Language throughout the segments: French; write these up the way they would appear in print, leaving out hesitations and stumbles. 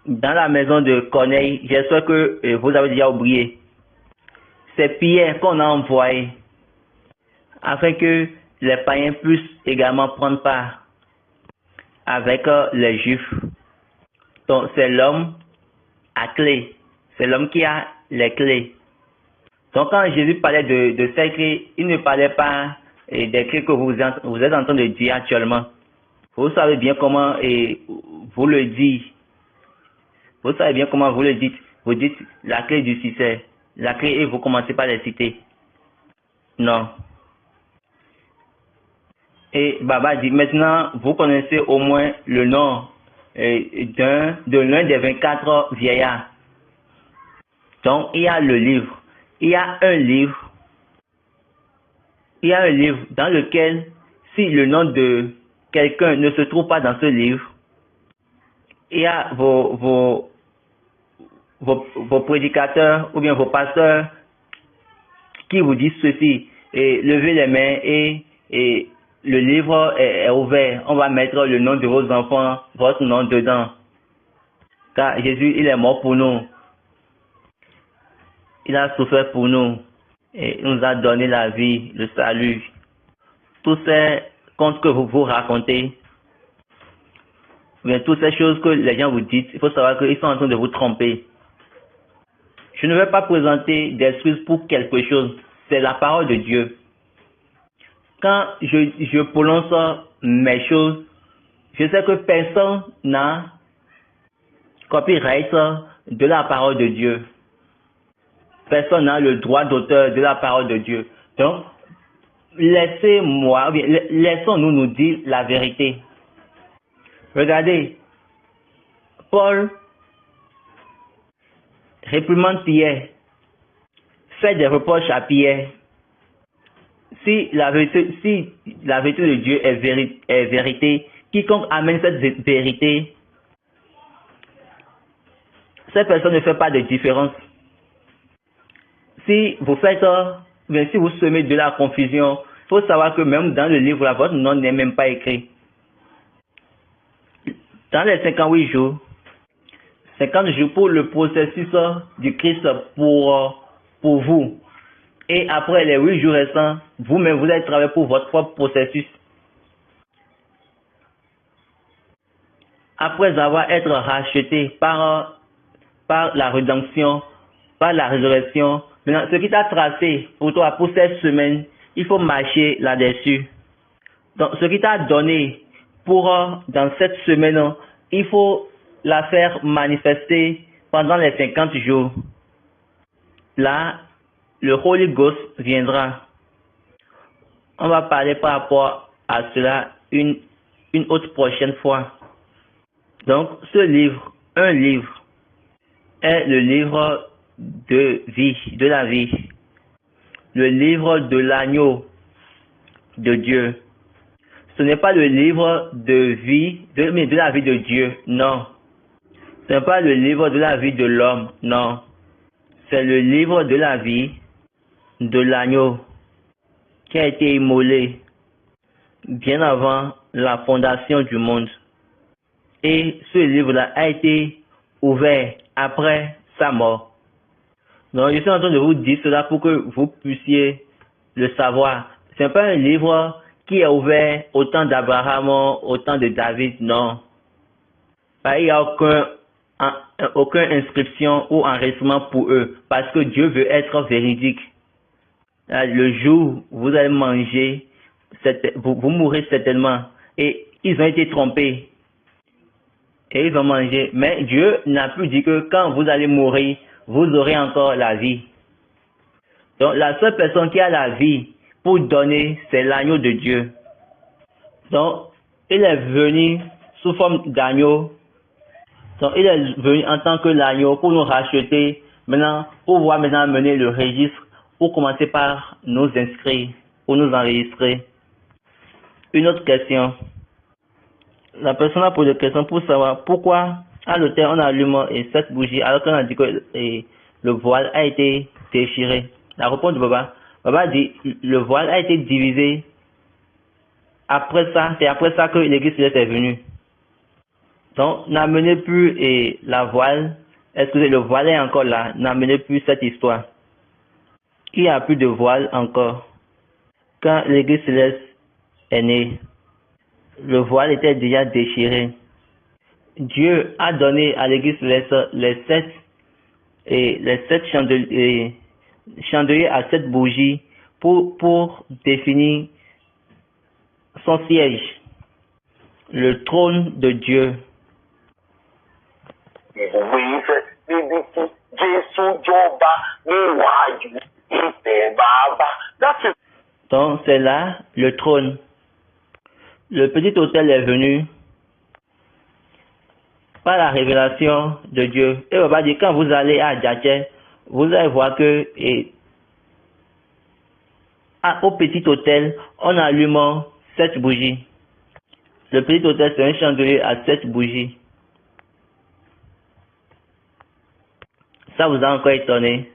dans la maison de Corneille, j'espère que vous avez déjà oublié. C'est Pierre qu'on a envoyé afin que les païens puissent également prendre part avec les juifs. Donc c'est l'homme à clé. C'est l'homme qui a les clés. Donc quand Jésus parlait de ces clés, il ne parlait pas des clés que vous êtes en train de dire actuellement. Vous savez bien comment vous le dites. Vous savez bien comment vous le dites. Vous dites la clé du succès. La clé et vous commencez par les citer. Non. Et Baba dit, maintenant, vous connaissez au moins le nom de l'un des 24 vieillards. Donc, il y a le livre. Il y a un livre. Il y a un livre dans lequel, si le nom de quelqu'un ne se trouve pas dans ce livre, il y a vos prédicateurs ou bien vos pasteurs qui vous disent ceci. Et levez les mains et le livre est ouvert. On va mettre le nom de vos enfants, votre nom dedans. Car Jésus, il est mort pour nous. Il a souffert pour nous. Et il nous a donné la vie, le salut. Tous ces contes que vous racontez, bien, toutes ces choses que les gens vous disent, il faut savoir qu'ils sont en train de vous tromper. Je ne vais pas présenter d'excuses pour quelque chose. C'est la parole de Dieu. Quand je prononce mes choses, je sais que personne n'a copyright de la parole de Dieu. Personne n'a le droit d'auteur de la parole de Dieu. Donc, laissons-nous nous dire la vérité. Regardez, Paul réprimande Pierre, fait des reproches à Pierre. Si la vérité de Dieu est vérité, quiconque amène cette vérité, cette personne ne fait pas de différence. Si vous faites, bien si vous semez de la confusion, il faut savoir que même dans le livre, votre nom n'est même pas écrit. Dans les 58 jours, 50 jours pour le processus du Christ pour vous. Et après les 8 jours restants, vous-même, vous allez travailler pour votre propre processus. Après avoir été racheté par la rédemption, par la résurrection, maintenant, ce qui t'a tracé pour toi, pour cette semaine, il faut marcher là-dessus. Donc, ce qui t'a donné dans cette semaine, il faut la faire manifester pendant les 50 jours. Là, le Holy Ghost viendra. On va parler par rapport à cela une autre prochaine fois. Donc, ce livre, un livre, est le livre de vie, de la vie. Le livre de l'agneau de Dieu. Ce n'est pas le livre de vie, mais de la vie de Dieu, non. Ce n'est pas le livre de la vie de l'homme, non. C'est le livre de la vie de l'agneau qui a été immolé bien avant la fondation du monde. Et ce livre-là a été ouvert après sa mort. Donc, je suis en train de vous dire cela pour que vous puissiez le savoir. Ce n'est pas un livre qui est ouvert au temps d'Abraham, au temps de David, non. Il n'y a aucune inscription ou enregistrement pour eux, parce que Dieu veut être véridique. Le jour où vous allez manger, vous mourrez certainement. Et ils ont été trompés. Et ils vont manger. Mais Dieu n'a plus dit que quand vous allez mourir, vous aurez encore la vie. Donc la seule personne qui a la vie pour donner, c'est l'agneau de Dieu. Donc il est venu sous forme d'agneau. Donc il est venu en tant que l'agneau pour nous racheter. Maintenant, pour pouvoir maintenant mener le registre, pour commencer par nous inscrire, pour nous enregistrer. Une autre question. La personne a posé une question pour savoir pourquoi à l'hôtel on allume cette bougie alors qu'on a dit que le voile a été déchiré. La réponse de Baba. Baba dit le voile a été divisé. Après ça, c'est après ça que l'église est venue. Donc, n'amenez plus la voile. Excusez, le voile est encore là. N'amenez plus cette histoire. Il n'y a plus de voile encore. Quand l'Église céleste est née, le voile était déjà déchiré. Dieu a donné à l'Église céleste les sept chandeliers à 7 bougies pour définir son siège, le trône de Dieu. Donc c'est là le trône. Le petit autel est venu par la révélation de Dieu. Et on va dire, quand vous allez à Djatché, vous allez voir que au petit autel, on allume 7 bougies. Le petit autel, c'est un chandelier à 7 bougies. Ça vous a encore étonné.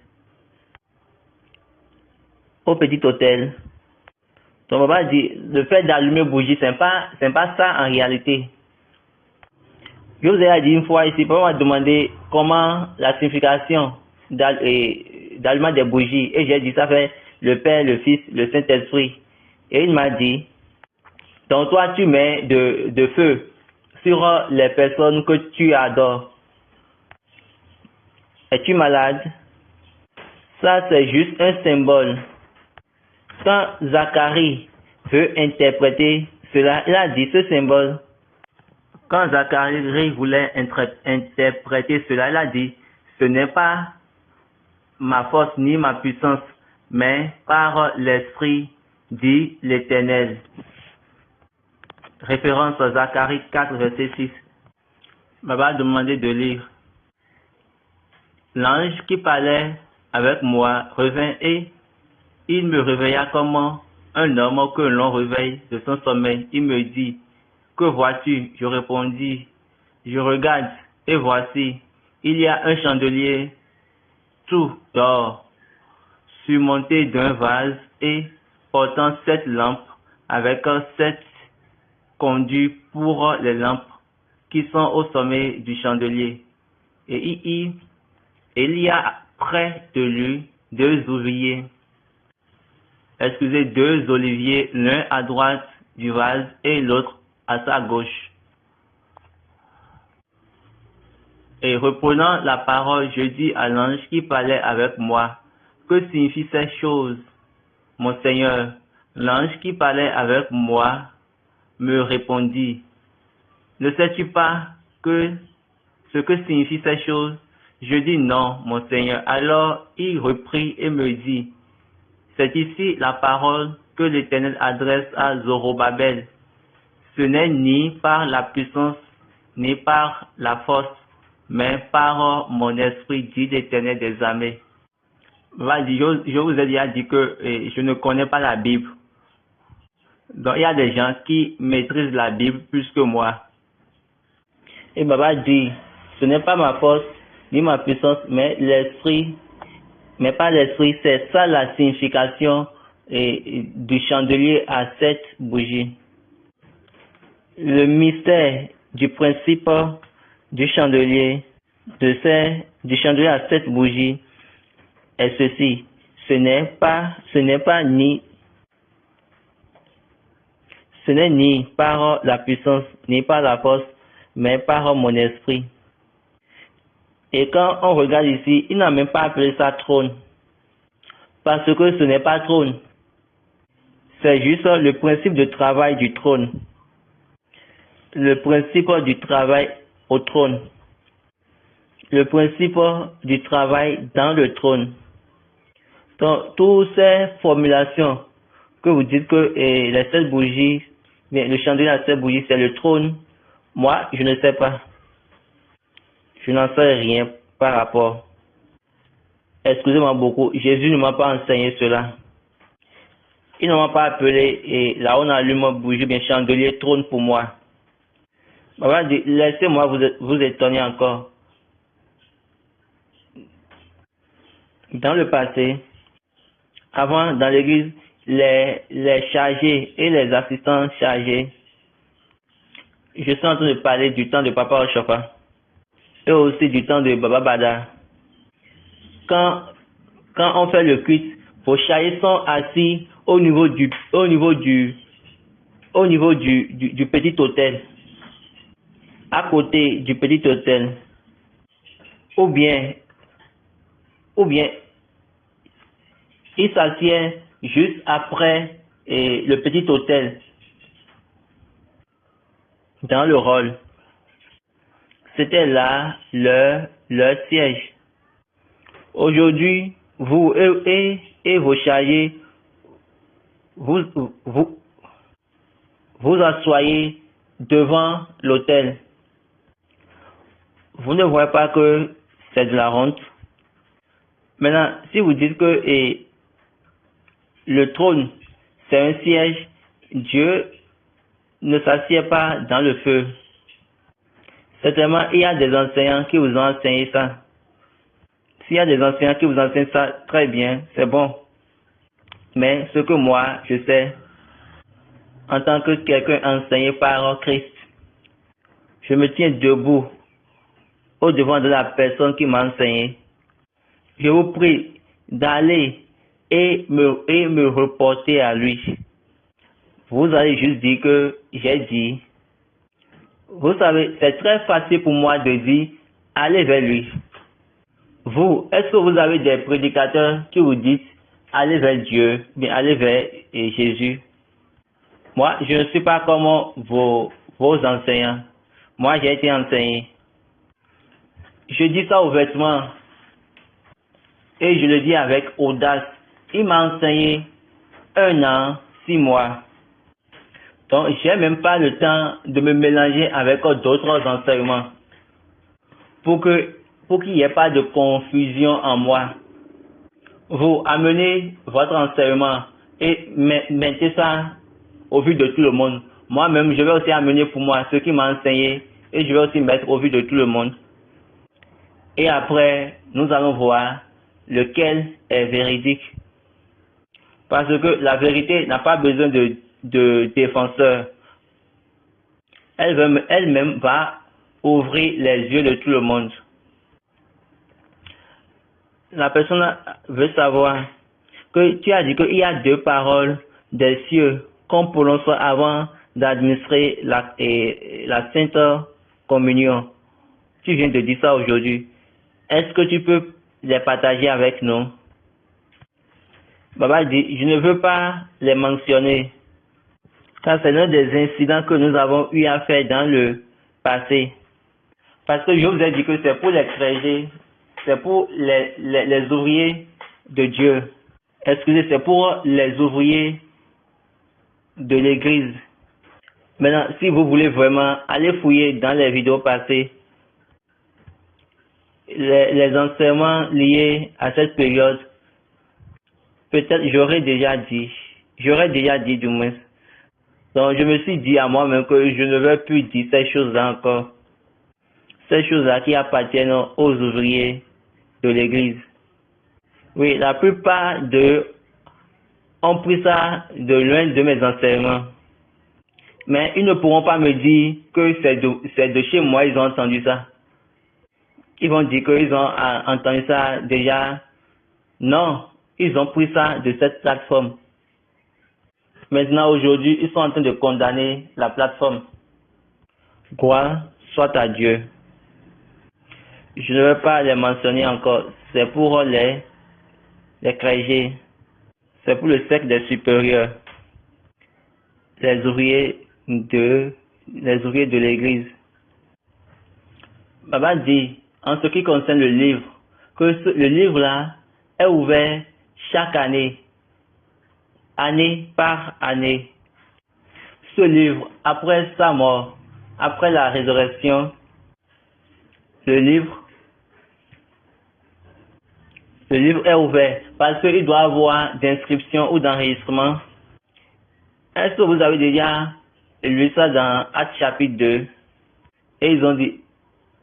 Au petit autel. Donc on va dire, le fait d'allumer bougie, c'est pas ça en réalité. Je vous ai dit une fois ici, on m'a demandé comment la signification d'allumage des bougies. Et j'ai dit, ça fait le Père, le Fils, le Saint-Esprit. Et il m'a dit, donc toi tu mets de feu sur les personnes que tu adores. Es-tu malade? Ça c'est juste un symbole. Quand Zacharie veut interpréter cela, il a dit ce symbole. Quand Zacharie voulait interpréter cela, il a dit, ce n'est pas ma force ni ma puissance, mais par l'Esprit, dit l'Éternel. Référence à Zacharie 4, verset 6. Baba demandé de lire. L'ange qui parlait avec moi revint et il me réveilla comme un homme que l'on réveille de son sommeil. Il me dit, que vois-tu? Je répondis, je regarde et voici, il y a un chandelier tout d'or, surmonté d'un vase et portant 7 lampes avec 7 conduits pour les lampes qui sont au sommet du chandelier. Et il y a près de lui 2 ouvriers, deux oliviers, l'un à droite du vase et l'autre à sa gauche. Et reprenant la parole, je dis à l'ange qui parlait avec moi, que signifient ces choses, mon Seigneur? L'ange qui parlait avec moi me répondit, ne sais-tu pas ce que signifient ces choses? Je dis non, mon Seigneur. Alors il reprit et me dit, c'est ici la parole que l'Éternel adresse à Zorobabel. Ce n'est ni par la puissance, ni par la force, mais par mon esprit, dit l'Éternel des armées. Je vous ai déjà dit que je ne connais pas la Bible. Donc il y a des gens qui maîtrisent la Bible plus que moi. Et Baba dit, ce n'est pas ma force, ni ma puissance, mais l'esprit, mais pas l'esprit. C'est ça la signification du chandelier à 7 bougies. Le mystère du principe du chandelier, du chandelier à 7 bougies est ceci. Ce n'est ni par la puissance, ni par la force, mais par mon esprit. Et quand on regarde ici, il n'a même pas appelé ça trône. Parce que ce n'est pas trône. C'est juste le principe de travail du trône. Le principe du travail au trône. Le principe du travail dans le trône. Donc, toutes ces formulations que vous dites que les 7 bougies, mais le chandelier à 7 bougies, c'est le trône. Moi, je ne sais pas. Je n'en sais rien par rapport. Excusez-moi beaucoup, Jésus ne m'a pas enseigné cela. Il ne m'a pas appelé et là on allume bougie, bien chandelier, trône pour moi. Laissez-moi vous étonner encore. Dans le passé, avant dans l'église, les chargés et les assistants chargés Je suis en train de parler du temps de Papa Ochofa et aussi du temps de Baba Bada. Quand on fait le culte, vos chariots sont assis au niveau du petit autel, à côté du petit autel, ou bien il s'assied juste après le petit autel dans le rôle. C'était là leur siège. Aujourd'hui, vous et vos chariots, vous asseyez devant l'autel. Vous ne voyez pas que c'est de la honte. Maintenant, si vous dites que le trône, c'est un siège, Dieu ne s'assied pas dans le feu. Certainement, il y a des enseignants qui vous ont enseigné ça. S'il y a des enseignants qui vous enseignent ça, très bien, c'est bon. Mais ce que moi, je sais, en tant que quelqu'un enseigné par Christ, je me tiens debout au devant de la personne qui m'a enseigné. Je vous prie d'aller et me reporter à lui. Vous allez juste dire que j'ai dit. Vous savez, c'est très facile pour moi de dire, allez vers lui. Vous, est-ce que vous avez des prédicateurs qui vous disent, allez vers Dieu, bien allez vers Jésus? Moi, je ne suis pas comme vos enseignants. Moi, j'ai été enseigné. Je dis ça ouvertement et je le dis avec audace. Il m'a enseigné 1 an, 6 mois. Donc, j'ai même pas le temps de me mélanger avec d'autres enseignements pour qu'il n'y ait pas de confusion en moi. Vous amenez votre enseignement et mettez ça au vu de tout le monde. Moi-même, je vais aussi amener pour moi ce qui m'a enseigné et je vais aussi mettre au vu de tout le monde. Et après, nous allons voir lequel est véridique. Parce que la vérité n'a pas besoin de défenseur. Elle-même va ouvrir les yeux de tout le monde. La personne veut savoir que tu as dit qu'il y a 2 paroles des cieux qu'on prononce avant d'administrer la Sainte Communion. Tu viens de dire ça aujourd'hui. Est-ce que tu peux les partager avec nous? Baba dit, je ne veux pas les mentionner, car c'est l'un des incidents que nous avons eu à faire dans le passé. Parce que je vous ai dit que c'est pour les clergés, c'est pour les ouvriers de Dieu. Excusez, c'est pour les ouvriers de l'église. Maintenant, si vous voulez vraiment aller fouiller dans les vidéos passées, les enseignements liés à cette période, peut-être j'aurais déjà dit du moins. Donc je me suis dit à moi-même que je ne vais plus dire ces choses-là encore. Ces choses-là qui appartiennent aux ouvriers de l'église. Oui, la plupart d'eux ont pris ça de l'un de mes enseignements. Mais ils ne pourront pas me dire que c'est de chez moi ils ont entendu ça. Ils vont dire qu'ils ont entendu ça déjà. Non, ils ont pris ça de cette plateforme. Maintenant, aujourd'hui, ils sont en train de condamner la plateforme. Gloire soit à Dieu. Je ne vais pas les mentionner encore. C'est pour les clergés. C'est pour le cercle des supérieurs. Les ouvriers de l'église. Baba dit, en ce qui concerne le livre, que le livre-là est ouvert chaque année, année par année. Ce livre, après sa mort, après la résurrection, le livre est ouvert parce qu'il doit avoir d'inscription ou d'enregistrement. Est-ce que vous avez déjà lu ça dans Actes chapitre 2? Et ils ont dit,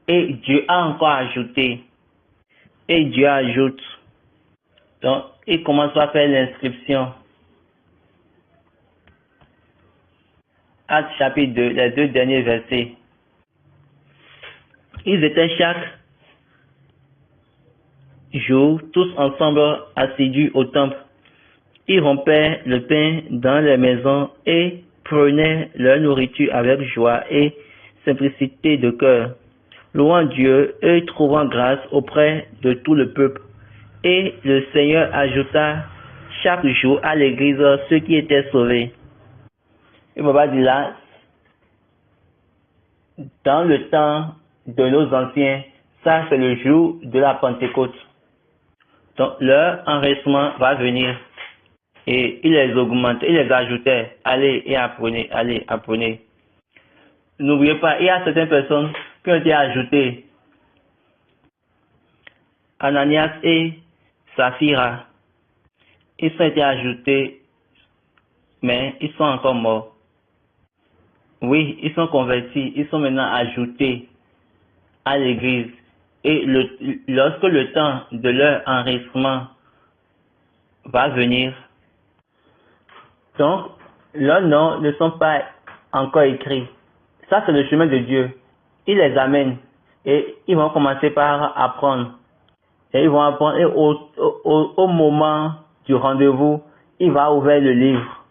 et Dieu a encore ajouté. Et Dieu ajoute. Donc, il commence à faire l'inscription. Actes chapitre 2, les 2 derniers versets. Ils étaient chaque jour tous ensemble assidus au temple. Ils rompaient le pain dans les maisons et prenaient leur nourriture avec joie et simplicité de cœur, louant Dieu et trouvant grâce auprès de tout le peuple. Et le Seigneur ajouta chaque jour à l'église ceux qui étaient sauvés. Et Baba dit là, dans le temps de nos anciens, ça c'est le jour de la Pentecôte. Donc leur enregistrement va venir. Et il les augmentait, il les ajoutait. Allez et apprenez, allez, apprenez. N'oubliez pas, il y a certaines personnes qui ont été ajoutées. Ananias et Saphira, ils ont été ajoutés, mais ils sont encore morts. Oui, ils sont convertis, ils sont maintenant ajoutés à l'église. Et lorsque le temps de leur enregistrement va venir, donc leurs noms ne sont pas encore écrits. Ça, c'est le chemin de Dieu. Il les amène et ils vont commencer par apprendre. Et ils vont apprendre et au moment du rendez-vous, il va ouvrir le livre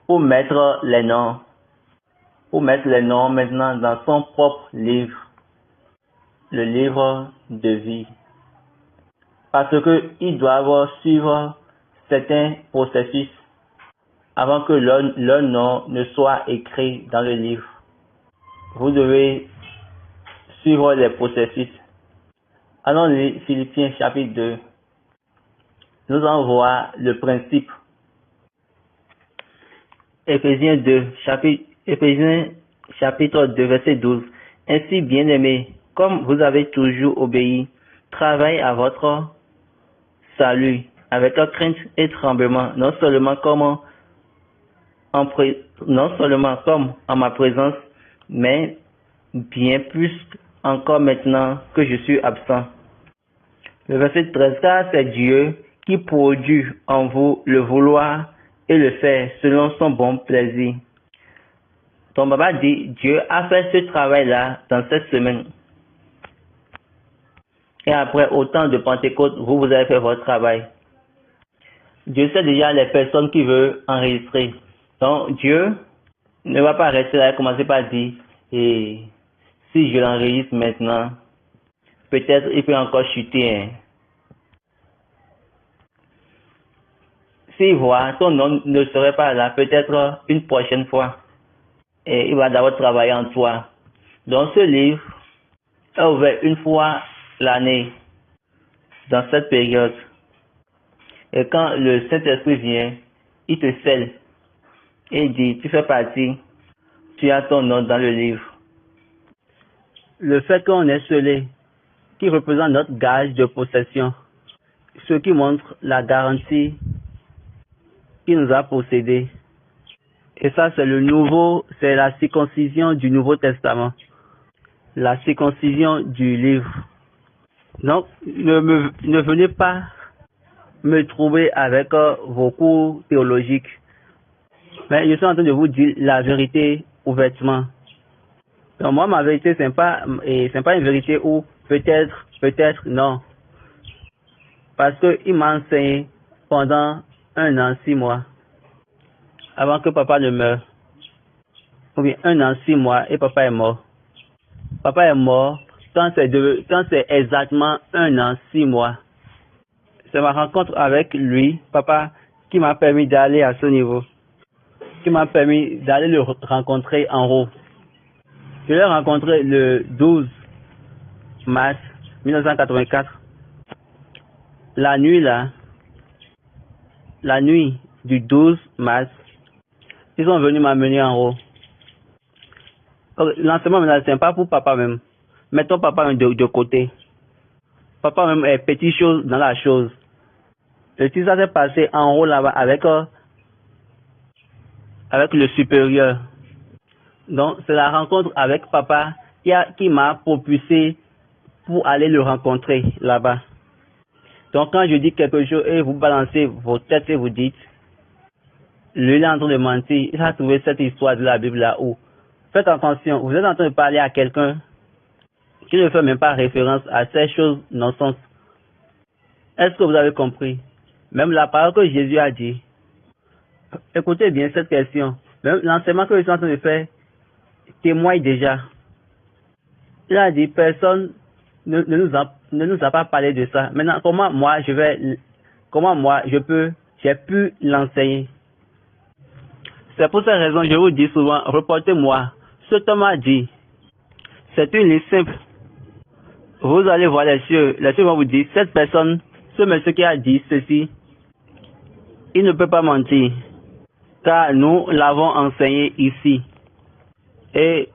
pour mettre les noms. Pour mettre les noms maintenant dans son propre livre. Le livre de vie. Parce qu'ils doivent suivre certains processus avant que leur nom ne soit écrit dans le livre. Vous devez suivre les processus. Allons lire Philippiens chapitre 2. Nous allons voir le principe. Éphésiens chapitre 2, verset 12. Ainsi, bien-aimés, comme vous avez toujours obéi, travaillez à votre salut avec crainte et tremblement, non seulement comme en ma présence, mais bien plus encore maintenant que je suis absent. Le verset 13, car c'est Dieu qui produit en vous le vouloir et le faire selon son bon plaisir. Ton Baba dit, Dieu a fait ce travail-là dans cette semaine. Et après autant de Pentecôte, vous avez fait votre travail. Dieu sait déjà les personnes qui veulent enregistrer. Donc Dieu ne va pas rester là et commencer par dire, et si je l'enregistre maintenant, peut-être il peut encore chuter. Hein. S'il voit, ton nom ne serait pas là, peut-être une prochaine fois. Et il va d'abord travailler en toi. Donc ce livre est ouvert une fois l'année, dans cette période. Et quand le Saint-Esprit vient, il te scelle et dit, tu fais partie, tu as ton nom dans le livre. Le fait qu'on est scellé, qui représente notre gage de possession, ce qui montre la garantie qui nous a possédés. Et ça, c'est la circoncision du Nouveau Testament. La circoncision du livre. Donc, ne venez pas me trouver avec vos cours théologiques. Mais je suis en train de vous dire la vérité ouvertement. Donc, moi, ma vérité, c'est pas une vérité où peut-être, non. Parce qu'il m'a enseigné pendant 1 an, 6 mois. Avant que papa ne meure. Ou bien 1 an, 6 mois et papa est mort. Papa est mort quand c'est exactement 1 an, 6 mois. C'est ma rencontre avec lui, papa, qui m'a permis d'aller à ce niveau. Qui m'a permis d'aller le rencontrer en haut. Je l'ai rencontré le 12 mars 1984. La nuit du 12 mars, ils sont venus m'amener en haut. L'enseignement maintenant, c'est pas pour papa même. Mettons papa même de côté. Papa même est petite chose dans la chose. Le tout ça s'est passé en haut là-bas avec le supérieur. Donc c'est la rencontre avec papa qui m'a propulsé pour aller le rencontrer là-bas. Donc quand je dis quelque chose et vous balancez vos têtes et vous dites, lui est en train de mentir. Il a trouvé cette histoire de la Bible là-haut. Faites attention, vous êtes en train de parler à quelqu'un qui ne fait même pas référence à ces choses non-sens. Est-ce que vous avez compris? Même la parole que Jésus a dit. Écoutez bien cette question. Même l'enseignement que je suis en train de faire témoigne déjà. Il a dit, personne ne nous a pas parlé de ça. Maintenant, comment moi j'ai pu l'enseigner? C'est pour cette raison que je vous dis souvent, reportez-moi. Ce que m'a dit, c'est une liste simple. Vous allez voir les cieux vont vous dire, cette personne, ce monsieur qui a dit ceci, il ne peut pas mentir, car nous l'avons enseigné ici. Et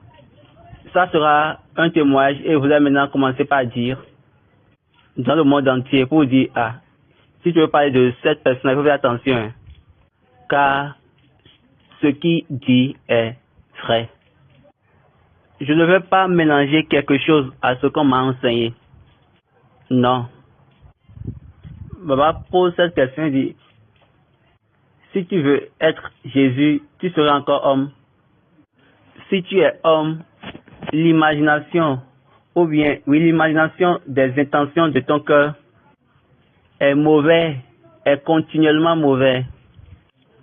ça sera un témoignage et vous allez maintenant commencer par dire dans le monde entier pour dire, ah, si tu veux parler de cette personne, il faut faire attention, hein, car ce qu'il dit est vrai. Je ne vais pas mélanger quelque chose à ce qu'on m'a enseigné. Non. Baba pose cette question et dit, si tu veux être Jésus, tu seras encore homme. Si tu es homme, l'imagination des intentions de ton cœur est mauvais, est continuellement mauvais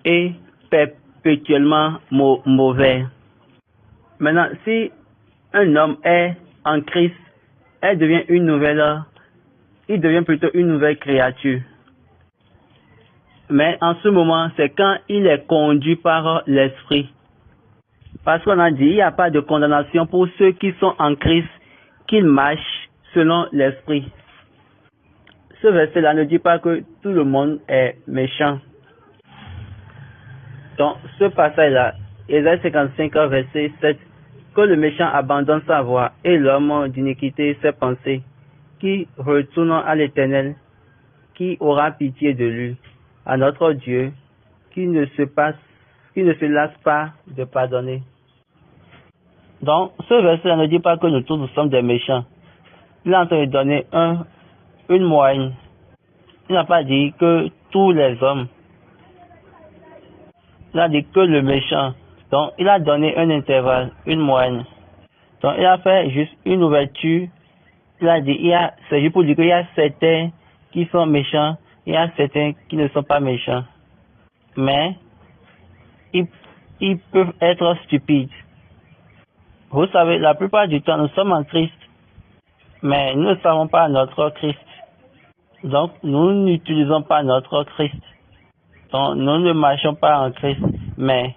et perpétuellement mauvais. Maintenant, si un homme est en Christ, il devient plutôt une nouvelle créature. Mais en ce moment, c'est quand il est conduit par l'Esprit. Parce qu'on a dit, il n'y a pas de condamnation pour ceux qui sont en Christ, qu'ils marchent selon l'Esprit. Ce verset-là ne dit pas que tout le monde est méchant. Donc, ce passage-là, Ésaïe 55, verset 7, que le méchant abandonne sa voie et l'homme d'iniquité ses pensées, qui retourne à l'Éternel, qui aura pitié de lui, à notre Dieu, qui ne se lasse pas de pardonner. Donc, ce verset ne dit pas que nous tous nous sommes des méchants. Il est en train de donner une moyenne. Il n'a pas dit que tous les hommes. Il a dit que le méchant. Donc, il a donné un intervalle, une moyenne. Donc, il a fait juste une ouverture. Il a dit, c'est juste pour dire qu'il y a certains qui sont méchants, il y a certains qui ne sont pas méchants. Mais, ils peuvent être stupides. Vous savez, la plupart du temps, nous sommes en Christ, mais nous ne savons pas notre Christ. Donc, nous n'utilisons pas notre Christ. Donc, nous ne marchons pas en Christ, mais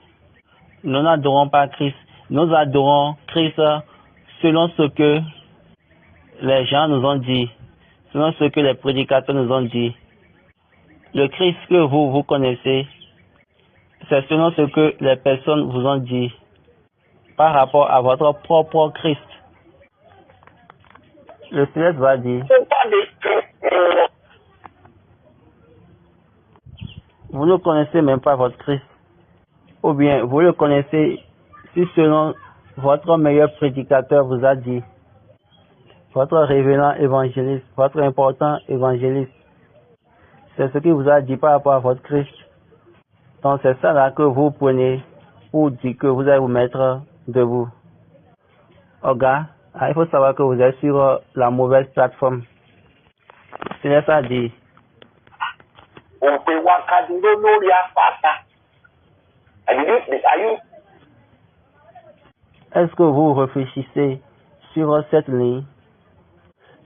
nous n'adorons pas Christ. Nous adorons Christ selon ce que les gens nous ont dit, selon ce que les prédicateurs nous ont dit. Le Christ que vous connaissez, c'est selon ce que les personnes vous ont dit par rapport à votre propre Christ. Le Céleste va dire, vous ne connaissez même pas votre Christ. Ou bien, vous le connaissez si selon votre meilleur prédicateur vous a dit, votre révérend évangéliste, votre important évangéliste. C'est ce qu'il vous a dit par rapport à votre Christ. Donc c'est ça là que vous prenez pour dire que vous allez vous mettre debout. Oh gars, il faut savoir que vous êtes sur la mauvaise plateforme. C'est ça dit. Est-ce que vous réfléchissez sur cette ligne?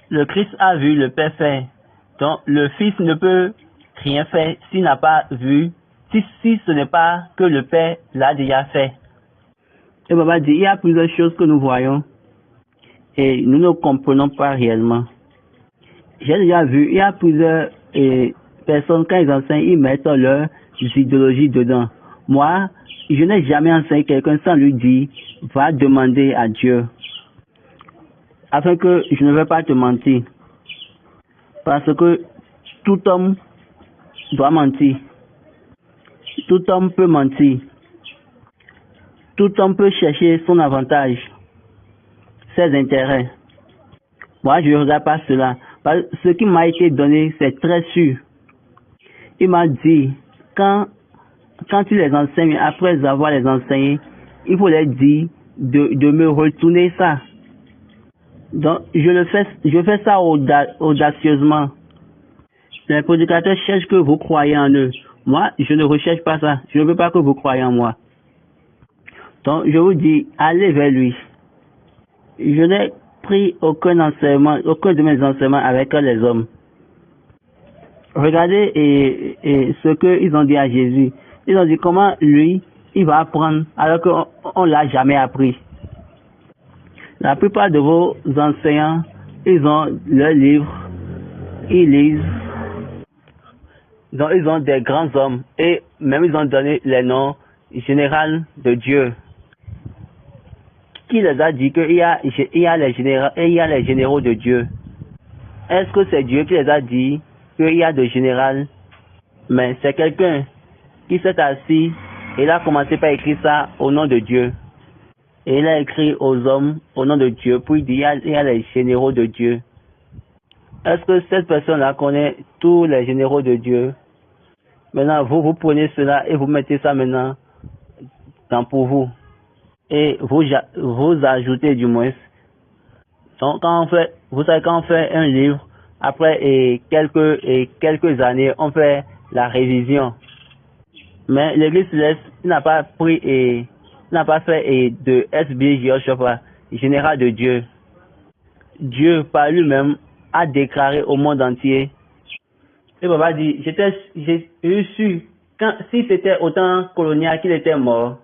Le Christ a vu le Père faire. Donc le Fils ne peut rien faire s'il n'a pas vu, si ce n'est pas que le Père l'a déjà fait. Et Baba dit, il y a plusieurs choses que nous voyons et nous ne comprenons pas réellement. J'ai déjà vu, il y a plusieurs personnes, quand ils enseignent, ils mettent leurs idéologies dedans. Moi, je n'ai jamais enseigné quelqu'un sans lui dire, va demander à Dieu. Afin que je ne vais pas te mentir. Parce que tout homme doit mentir. Tout homme peut mentir. Tout homme peut chercher son avantage, ses intérêts. Moi, je ne regarde pas cela. Ce qui m'a été donné, c'est très sûr. Il m'a dit, quand quand tu les enseignes, après avoir les enseigné, il faut leur dire de me retourner ça. Donc, je fais ça audacieusement. Les prédicateurs cherchent que vous croyez en eux. Moi, je ne recherche pas ça. Je ne veux pas que vous croyez en moi. Donc, je vous dis, allez vers lui. Je n'ai pris aucun enseignement, aucun de mes enseignements avec les hommes. Regardez et ce qu'ils ont dit à Jésus. Ils ont dit comment lui, il va apprendre alors qu'on ne l'a jamais appris. La plupart de vos enseignants, ils ont leurs livres, ils lisent. Donc, ils ont des grands hommes et même ils ont donné les noms généraux de Dieu. Qui les a dit qu'il y a les généraux de Dieu? Est-ce que c'est Dieu qui les a dit qu'il y a de général? Mais c'est quelqu'un qui s'est assis et il a commencé par écrire ça au nom de Dieu. Et il a écrit aux hommes au nom de Dieu, puis il dit il y a les généraux de Dieu. Est-ce que cette personne-là connaît tous les généraux de Dieu? Maintenant, vous prenez cela et vous mettez ça maintenant pour vous. Et vous ajoutez du moins. Donc, vous savez, quand on fait un livre, après quelques années, on fait la révision. Mais l'Église céleste n'a pas pris n'a pas fait de SBJ, général de Dieu. Dieu, par lui-même, a déclaré au monde entier. Et Baba dit, j'ai su, si c'était au temps colonial qu'il était mort,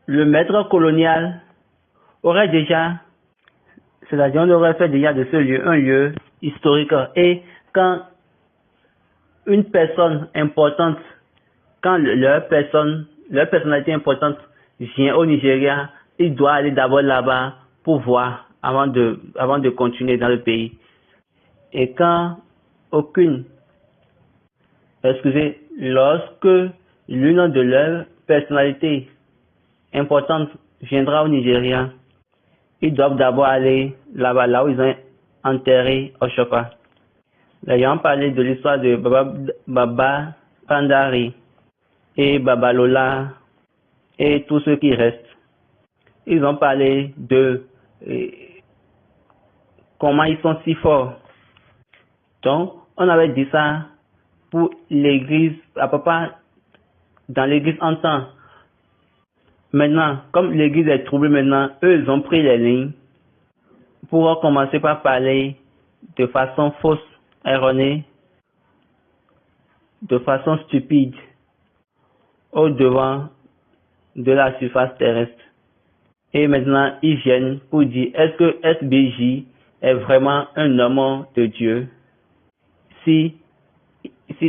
le maître colonial aurait déjà, c'est-à-dire on aurait fait déjà de ce lieu un lieu historique. Et quand une personne importante, quand leur personnalité importante vient au Nigeria, il doit aller d'abord là-bas pour voir avant de continuer dans le pays. Et quand lorsque l'une de leurs personnalités importantes viendra au Nigeria, ils doivent d'abord aller là-bas, là où ils ont enterré Oshofa. Là, ils ont parlé de l'histoire de Baba Pandari et Baba Lola et tous ceux qui restent. Ils ont parlé de comment ils sont si forts. Donc, on avait dit ça pour l'église, à peu près dans l'église en temps. Maintenant, comme l'église est troublée maintenant, eux, ils ont pris les lignes pour commencer par parler de façon fausse, erronée, de façon stupide, au devant de la surface terrestre. Et maintenant, ils viennent pour dire, est-ce que SBJ est vraiment un homme de Dieu? S'il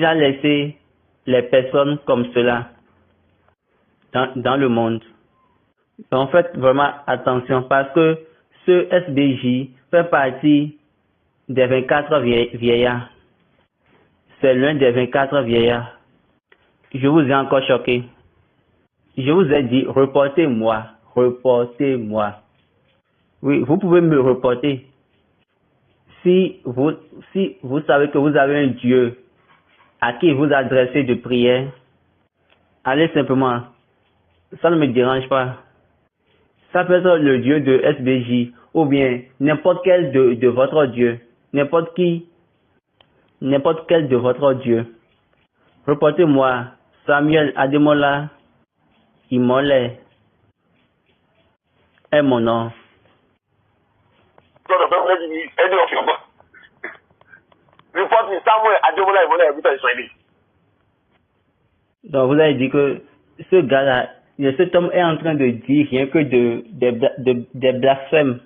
a laissé les personnes comme cela dans le monde. Donc, faites vraiment attention parce que ce SBJ fait partie des 24 vieillards. C'est l'un des 24 vieillards. Je vous ai encore choqué. Je vous ai dit, reportez-moi. Reportez-moi. Oui, vous pouvez me reporter. Si vous savez que vous avez un Dieu à qui vous adressez de prières, allez simplement. Ça ne me dérange pas. Ça peut être le Dieu de SBJ ou bien n'importe quel de votre Dieu. N'importe quel de votre Dieu. Reportez-moi Samuel Ademola Imole est mon nom. Donc vous avez dit que ce gars-là, cet homme est en train de dire rien que des blasphèmes.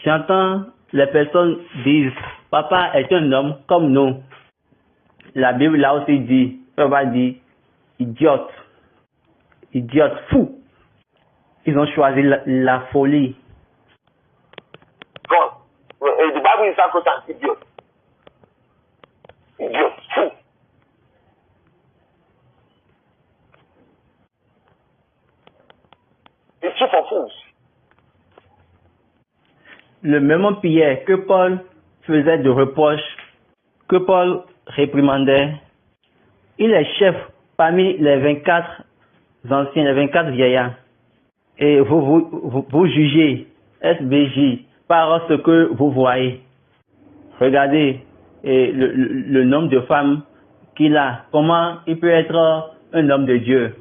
J'entends les personnes dire, papa est un homme comme nous. La Bible l'a aussi dit, on va dire, idiote, fou. Ils ont choisi la folie. God, the Bible is sacrosanct, idiot, fou. It's true for fools. Le même Pierre que Paul faisait de reproches, que Paul réprimandait, il est chef parmi les 24 anciens, les 24 vieillards, et vous jugez SBJ par ce que vous voyez. Regardez le nombre de femmes qu'il a. Comment il peut être un homme de Dieu?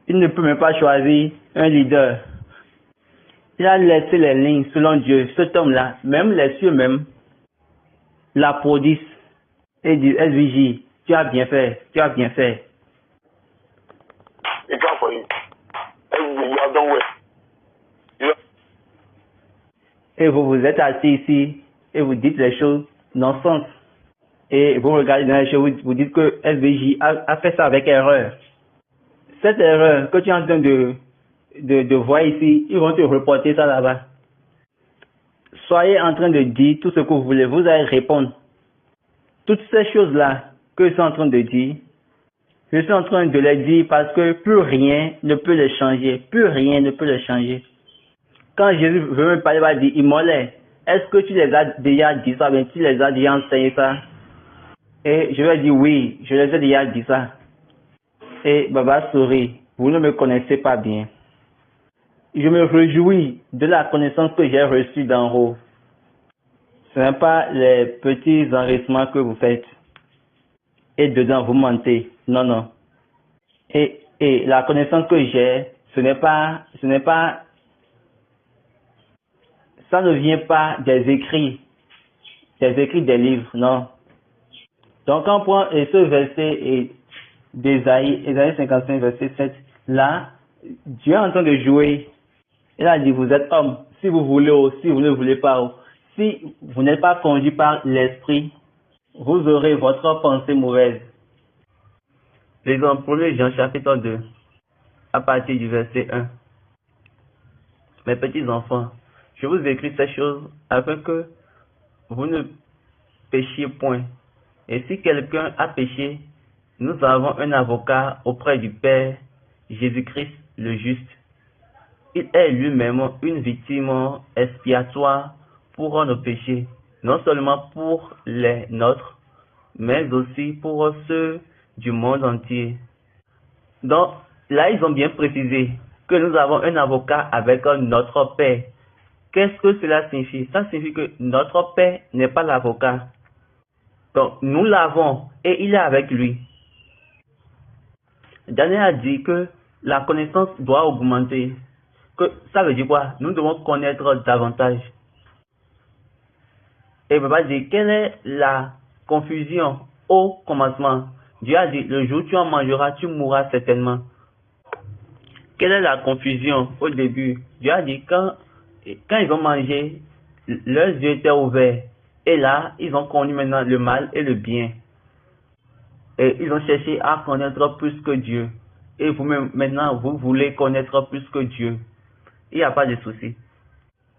Il ne peut même pas choisir un leader. Il a laissé les lignes selon Dieu. Cet homme-là, même les cieux même, l'applaudissent et disent SBJ, tu as bien fait, tu as bien fait. It's not for you. You have done well. Et vous vous êtes assis ici et vous dites les choses non-sens. Et vous regardez dans les choses, vous dites que SBJ a fait ça avec erreur. Cette erreur que tu es en train de voir ici, ils vont te reporter ça là-bas. Soyez en train de dire tout ce que vous voulez, vous allez répondre. Toutes ces choses-là que je suis en train de dire, je suis en train de les dire parce que plus rien ne peut les changer. Plus rien ne peut les changer. Quand Jésus veut me parler, il va dire, Immolé, est-ce que tu les as déjà dit ça, bien tu les as déjà enseigné ça? Et je vais dire oui, je les ai déjà dit ça. Et Baba sourit, vous ne me connaissez pas bien. Je me réjouis de la connaissance que j'ai reçue d'en haut. Ce n'est pas les petits enrichissements que vous faites. Et dedans, vous mentez. Non, non. Et la connaissance que j'ai, ça ne vient pas des écrits des livres, non. Donc, quand on prend ce verset d'Ésaïe 55, verset 7, là, Dieu est en train de jouer. Il a dit, vous êtes homme, si vous voulez ou si vous ne voulez pas. Si vous n'êtes pas conduit par l'esprit, vous aurez votre pensée mauvaise. L'exemple 1 Jean chapitre 2, à partir du verset 1. Mes petits enfants, je vous écris ces choses afin que vous ne péchiez point. Et si quelqu'un a péché, nous avons un avocat auprès du Père, Jésus-Christ le juste. Il est lui-même une victime expiatoire pour nos péchés, non seulement pour les nôtres, mais aussi pour ceux du monde entier. Donc, là, ils ont bien précisé que nous avons un avocat avec notre Père. Qu'est-ce que cela signifie? Ça signifie que notre Père n'est pas l'avocat. Donc, nous l'avons et il est avec lui. Daniel a dit que la connaissance doit augmenter. Que ça veut dire quoi? Nous devons connaître davantage. Et Baba dit, quelle est la confusion au commencement? Dieu a dit, le jour où tu en mangeras, tu mourras certainement. Quelle est la confusion au début? Dieu a dit, quand ils ont mangé, leurs yeux étaient ouverts. Et là, ils ont connu maintenant le mal et le bien. Et ils ont cherché à connaître plus que Dieu. Et vous-même, maintenant, vous voulez connaître plus que Dieu. Il n'y a pas de souci.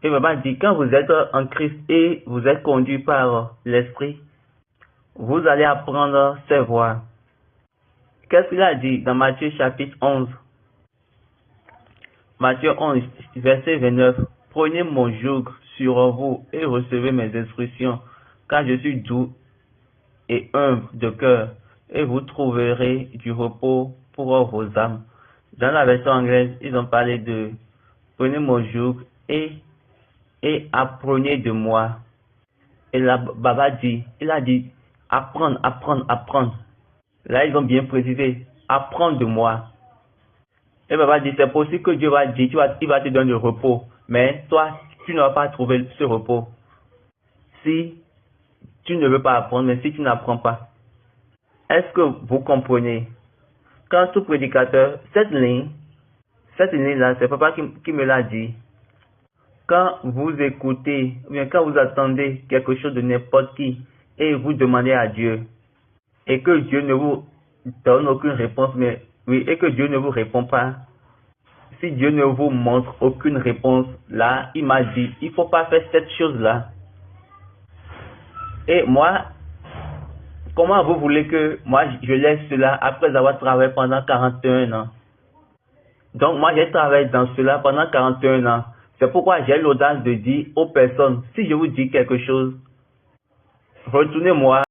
Et Baba dit, quand vous êtes en Christ et vous êtes conduit par l'Esprit, vous allez apprendre ses voies. Qu'est-ce qu'il a dit dans Matthieu chapitre 11? Matthieu 11, verset 29. Prenez mon joug sur vous et recevez mes instructions, car je suis doux et humble de cœur, et vous trouverez du repos pour vos âmes. Dans la version anglaise, ils ont parlé de prenez mon joug et apprenez de moi. Et là, Baba dit, il a dit apprendre, apprendre, apprendre. Là, ils ont bien précisé, apprendre de moi. Et Baba dit, c'est possible que Dieu va dire, il va te donner le repos. Mais toi, tu ne vas pas trouver ce repos. Si tu ne veux pas apprendre, mais si tu n'apprends pas. Est-ce que vous comprenez? Quand tout prédicateur, cette ligne-là, c'est Papa qui me l'a dit. Quand vous écoutez, ou bien quand vous attendez quelque chose de n'importe qui, et vous demandez à Dieu, et que Dieu ne vous donne aucune réponse, mais oui, et que Dieu ne vous répond pas, si Dieu ne vous montre aucune réponse, là, il m'a dit, il ne faut pas faire cette chose-là. Et moi, comment vous voulez que moi je laisse cela après avoir travaillé pendant 41 ans? Donc moi j'ai travaillé dans cela pendant 41 ans. C'est pourquoi j'ai l'audace de dire aux personnes, si je vous dis quelque chose, retournez-moi